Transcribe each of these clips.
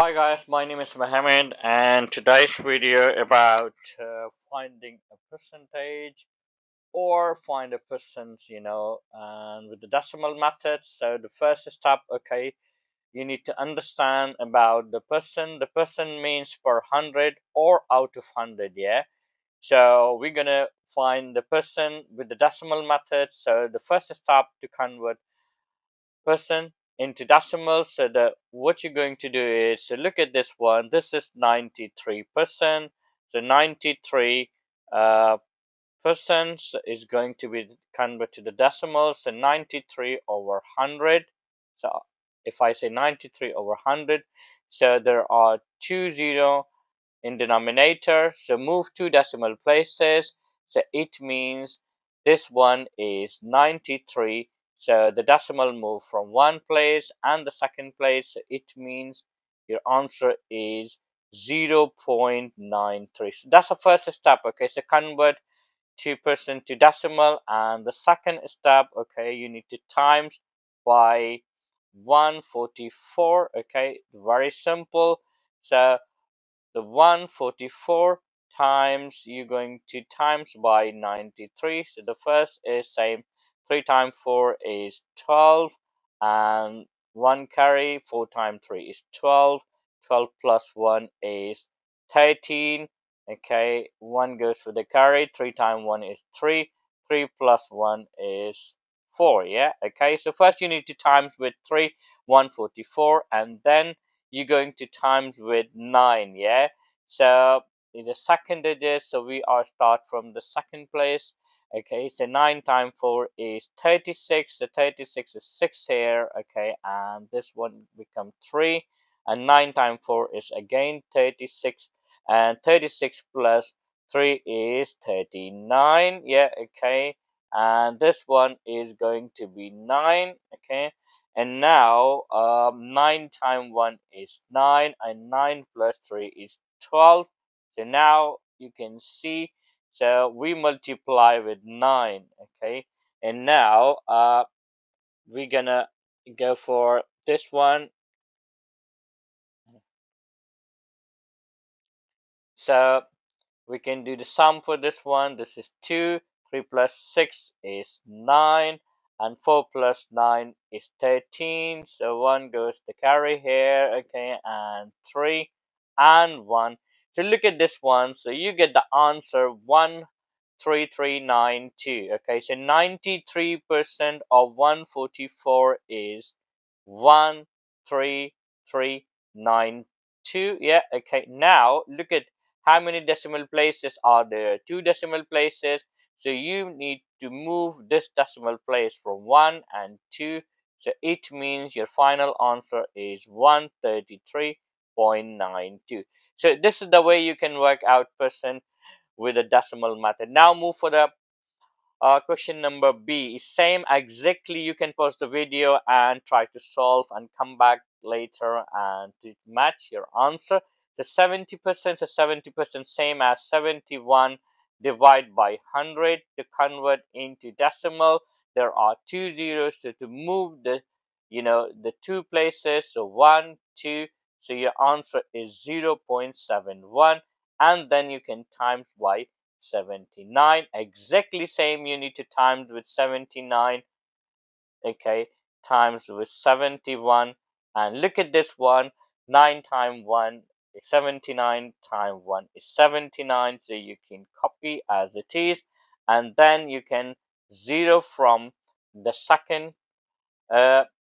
Hi guys, my name is Mohammed, and today's video about finding a percentage or find a percent, and with the decimal method. So the first step, okay, you need to understand about the percent. The percent means per 100 or out of 100, yeah. So we're gonna find the percent with the decimal method. So the first step to convert percent into decimals. So the what you're going to do is, so look at this one. This is 93%. So 93 uh, percent is going to be converted to the decimals. So 93 over 100. So if I say 93 over 100, so there are 20 in denominator, so move two decimal places, so it means this one is 93, so the decimal move from one place and the second place, so it means your answer is 0.93. So that's the first step. Okay, so convert 2% to decimal, and the second step, okay, you need to times by 144. Okay, very simple. So the 144 times, you're going to times by 93. So the first is same, 3 times 4 is 12, and 1 carry, 4 times 3 is 12, 12 plus 1 is 13. Okay, 1 goes for the carry, 3 times 1 is 3, 3 plus 1 is 4. Yeah, okay, so first you need to times with 3, 144, and then you're going to times with 9. Yeah, so is a second digit, so we are start from the second place. Okay, so 9 times 4 is 36, so 36 is 6 here. Okay, and this one become 3, and 9 times 4 is again 36, and 36 plus 3 is 39. Yeah, okay, and this one is going to be 9. Okay, and now 9 times 1 is 9, and 9 plus 3 is 12. So now you can see, so we multiply with 9. Okay, and now we're gonna go for this one. So we can do the sum for this one. This is 2, 3 plus 6 is 9, and 4 plus 9 is 13. So 1 goes to carry here, okay, and 3 and 1. So look at this one. So you get the answer 13392. Okay, so 93% of 144 is 13392. Yeah, okay. Now look at how many decimal places are there? Two decimal places. So you need to move this decimal place from 1 and 2. So it means your final answer is 133.92. So this is the way you can work out percent with the decimal method. Now move for the question number B. Same exactly. You can pause the video and try to solve and come back later and to match your answer. The 70% is 70% same as 71 divided by 100 to convert into decimal. There are two zeros, so to move the two places, so 1 2, so your answer is 0.71, and then you can times by 79. Exactly same, you need to times with 79. Okay, times with 71, and look at this one. 9 times 1 is 79, times 1 is 79, so you can copy as it is, and then you can zero from the second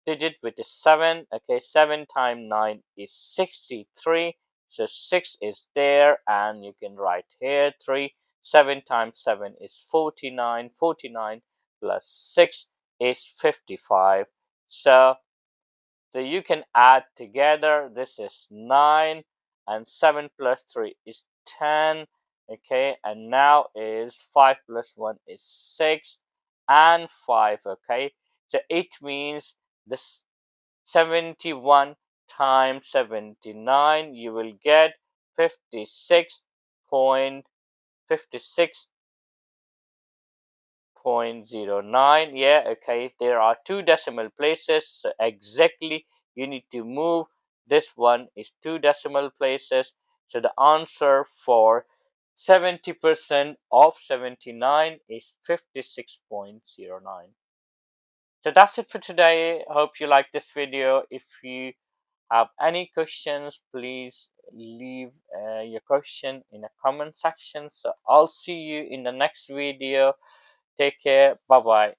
digit, which is 7. Okay, 7 times 9 is 63, so 6 is there, and you can write here 3. 7 times 7 is 49. 49 plus 6 is 55. So you can add together. This is 9, and 7 plus 3 is 10. Okay, and now is 5 plus 1 is 6, and 5. Okay, so it means this 71 times 79, you will get 56.09. Yeah, okay, there are two decimal places, so exactly you need to move This one is 2 decimal places. So the answer for 70% of 79 is 56.09. So that's it for today. Hope you like this video. If you have any questions, please leave your question in the comment section. So I'll see you in the next video. Take care. Bye bye.